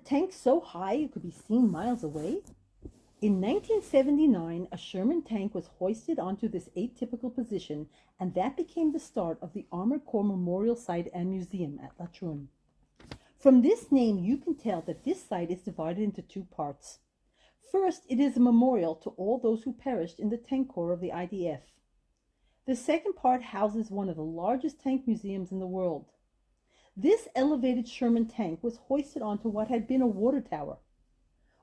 tank so high it could be seen miles away? In 1979, a Sherman tank was hoisted onto this atypical position, and that became the start of the Armored Corps Memorial Site and Museum at Latrun. From this name, you can tell that this site is divided into two parts. First, it is a memorial to all those who perished in the tank corps of the IDF. The second part houses one of the largest tank museums in the world. This elevated Sherman tank was hoisted onto what had been a water tower.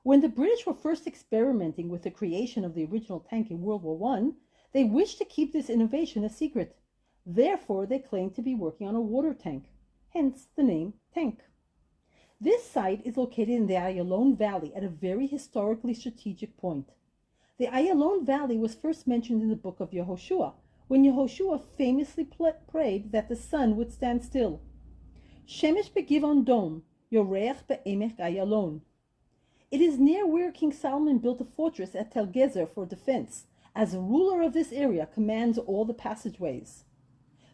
When the British were first experimenting with the creation of the original tank in World War I, they wished to keep this innovation a secret. Therefore, they claimed to be working on a water tank, hence the name tank. This site is located in the Ayalon Valley at a very historically strategic point. The Ayalon Valley was first mentioned in the book of Yehoshua, when Yehoshua famously prayed that the sun would stand still. Shemesh begivon dom, yoreach be'emech Ayalon. It is near where King Solomon built a fortress at Tel Gezer for defense, as the ruler of this area commands all the passageways.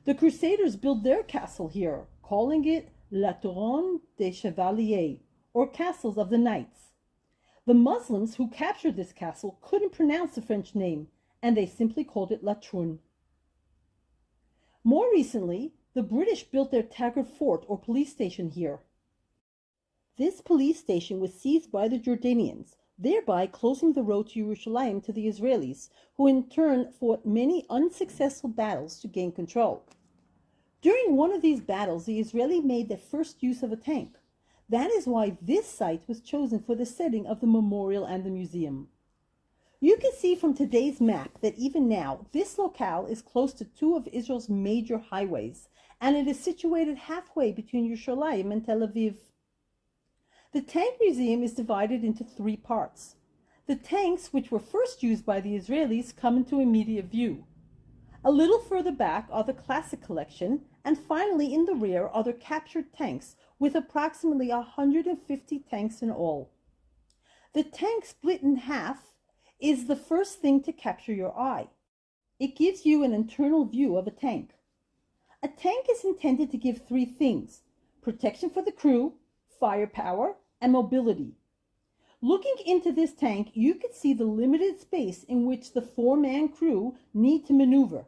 The Crusaders built their castle here, calling it Latrun des Chevaliers, or Castles of the Knights. The Muslims who captured this castle couldn't pronounce the French name, and they simply called it Latrun. More recently, the British built their Taggart Fort or police station here. This police station was seized by the Jordanians, thereby closing the road to Jerusalem to the Israelis, who in turn fought many unsuccessful battles to gain control. During one of these battles, the Israeli made their first use of a tank. That is why this site was chosen for the setting of the memorial and the museum. You can see from today's map that even now, this locale is close to two of Israel's major highways, and it is situated halfway between Yerushalayim and Tel Aviv. The tank museum is divided into three parts. The tanks, which were first used by the Israelis, come into immediate view. A little further back are the classic collection, and finally in the rear are the captured tanks, with approximately 150 tanks in all. The tank split in half is the first thing to capture your eye. It gives you an internal view of a tank. A tank is intended to give three things: protection for the crew, firepower, and mobility. Looking into this tank, you can see the limited space in which the four-man crew need to maneuver.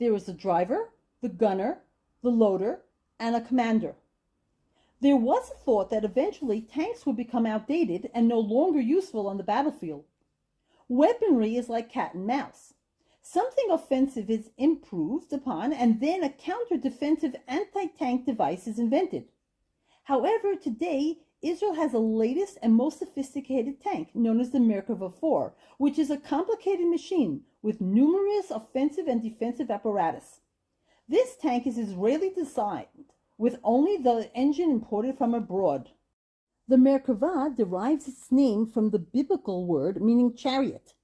There is the driver, the gunner, the loader, and a commander. There was a thought that eventually tanks would become outdated and no longer useful on the battlefield. Weaponry is like cat and mouse. Something offensive is improved upon, and then a counter-defensive anti-tank device is invented. However, today, Israel has the latest and most sophisticated tank, known as the Merkava 4, which is a complicated machine with numerous offensive and defensive apparatus. This tank is Israeli designed, with only the engine imported from abroad. The Merkava derives its name from the biblical word meaning chariot.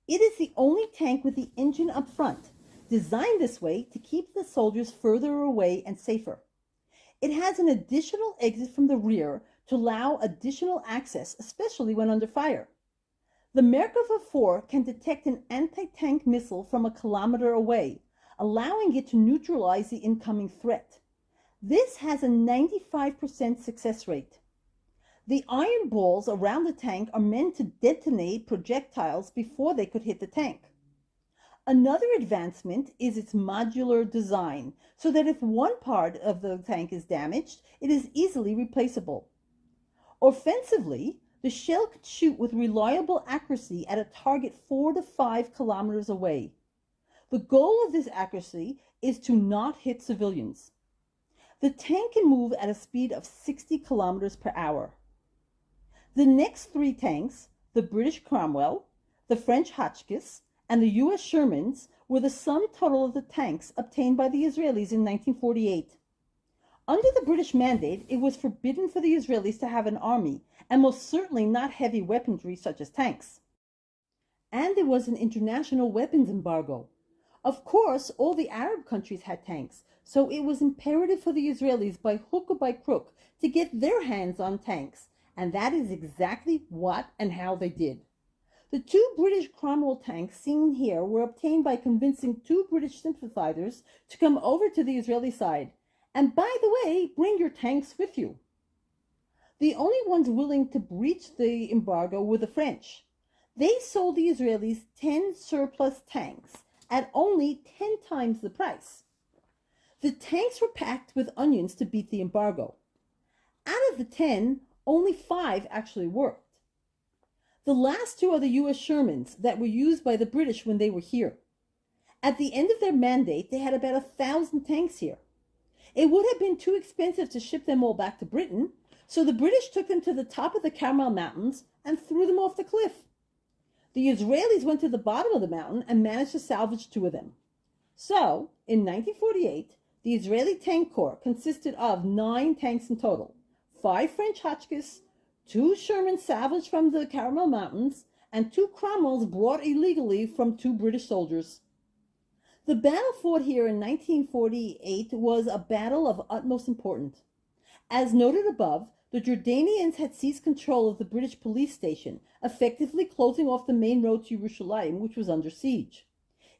It is the only tank with the engine up front, designed this way to keep the soldiers further away and safer. It has an additional exit from the rear to allow additional access, especially when under fire. The Merkava 4 can detect an anti-tank missile from a kilometer away, allowing it to neutralize the incoming threat. This has a 95% success rate. The iron balls around the tank are meant to detonate projectiles before they could hit the tank. Another advancement is its modular design, so that if one part of the tank is damaged, it is easily replaceable. Offensively, the shell can shoot with reliable accuracy at a target 4 to 5 kilometers away. The goal of this accuracy is to not hit civilians. The tank can move at a speed of 60 kilometers per hour. The next three tanks, the British Cromwell, the French Hotchkiss, and the U.S. Shermans, were the sum total of the tanks obtained by the Israelis in 1948. Under the British mandate, it was forbidden for the Israelis to have an army, and most certainly not heavy weaponry such as tanks. And there was an international weapons embargo. Of course, all the Arab countries had tanks, so it was imperative for the Israelis by hook or by crook to get their hands on tanks, and that is exactly what and how they did. The two British Cromwell tanks seen here were obtained by convincing two British sympathizers to come over to the Israeli side. And by the way, bring your tanks with you. The only ones willing to breach the embargo were the French. They sold the Israelis 10 surplus tanks at only 10 times the price. The tanks were packed with onions to beat the embargo. Out of the 10, only 5 actually worked. The last 2 are the U.S. Shermans that were used by the British when they were here. At the end of their mandate, they had about 1,000 tanks here. It would have been too expensive to ship them all back to Britain, so the British took them to the top of the Carmel Mountains and threw them off the cliff. The Israelis went to the bottom of the mountain and managed to salvage 2 of them. So, in 1948, the Israeli Tank Corps consisted of 9 tanks in total, 5 French Hotchkiss, 2 Shermans salvaged from the Carmel Mountains, and 2 Cromwells brought illegally from 2 British soldiers. The battle fought here in 1948 was a battle of utmost importance. As noted above, the Jordanians had seized control of the British police station, effectively closing off the main road to Jerusalem, which was under siege.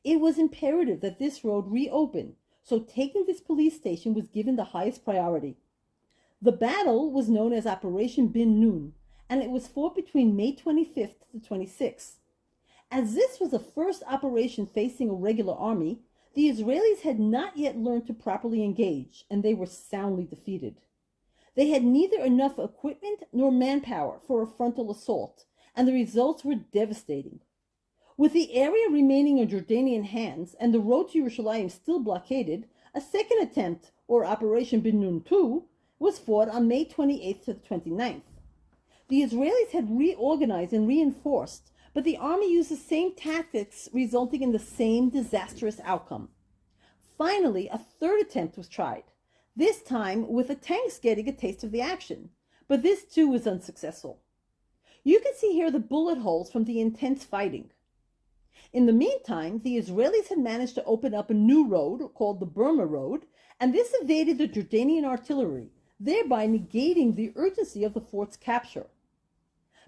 It was imperative that this road reopen, so taking this police station was given the highest priority. The battle was known as Operation Bin Nun, and it was fought between May 25th to 26th. As this was the first operation facing a regular army, the Israelis had not yet learned to properly engage, and they were soundly defeated. They had neither enough equipment nor manpower for a frontal assault, and the results were devastating. With the area remaining in Jordanian hands and the road to Jerusalem still blockaded, a second attempt, or Operation Bin Nun II, was fought on May 28th to the 29th. The Israelis had reorganized and reinforced, but the army used the same tactics, resulting in the same disastrous outcome. Finally, a third attempt was tried, this time with the tanks getting a taste of the action, but this too was unsuccessful. You can see here the bullet holes from the intense fighting. In the meantime, the Israelis had managed to open up a new road called the Burma Road, and this evaded the Jordanian artillery, thereby negating the urgency of the fort's capture.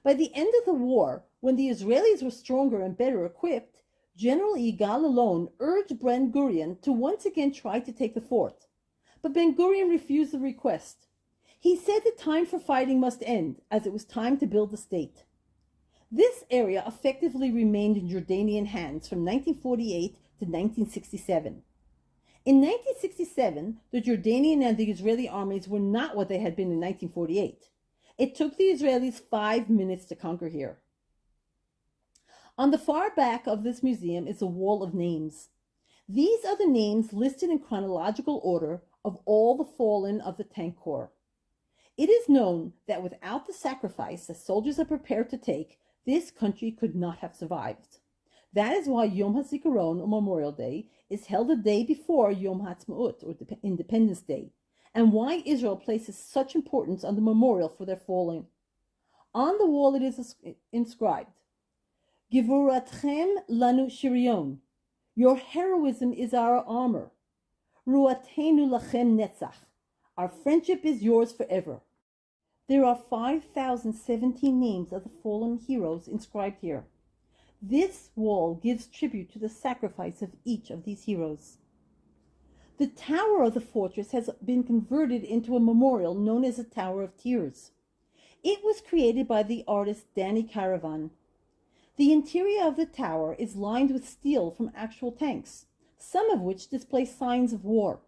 By the end of the war, when the Israelis were stronger and better equipped, General Yigal Allon urged Ben Gurion to once again try to take the fort. But Ben Gurion refused the request. He said the time for fighting must end, as it was time to build the state. This area effectively remained in Jordanian hands from 1948 to 1967. In 1967, the Jordanian and the Israeli armies were not what they had been in 1948. It took the Israelis 5 minutes to conquer here. On the far back of this museum is a wall of names. These are the names listed in chronological order of all the fallen of the Tank Corps. It is known that without the sacrifice the soldiers are prepared to take, this country could not have survived. That is why Yom HaZikaron, or Memorial Day, is held the day before Yom HaAtzmaut, or Independence Day, and why Israel places such importance on the memorial for their fallen. On the wall it is inscribed, Givuratchem lanu shirion, your heroism is our armor. Ruatenu lachem netzach, our friendship is yours forever. There are 5,017 names of the fallen heroes inscribed here. This wall gives tribute to the sacrifice of each of these heroes. The tower of the fortress has been converted into a memorial known as the Tower of Tears. It was created by the artist Danny Caravan. The interior of the tower is lined with steel from actual tanks, some of which display signs of war.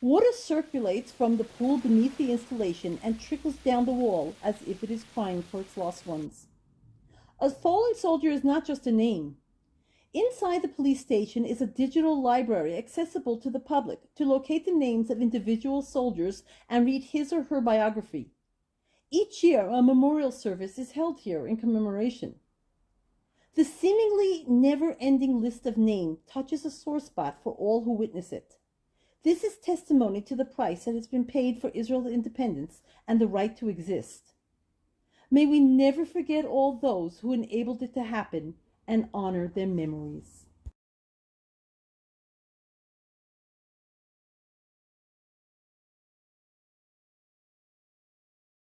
Water circulates from the pool beneath the installation and trickles down the wall as if it is crying for its lost ones. A fallen soldier is not just a name. Inside the police station is a digital library accessible to the public to locate the names of individual soldiers and read his or her biography. Each year, a memorial service is held here in commemoration. The seemingly never-ending list of names touches a sore spot for all who witness it. This is testimony to the price that has been paid for Israel's independence and the right to exist. May we never forget all those who enabled it to happen and honor their memories.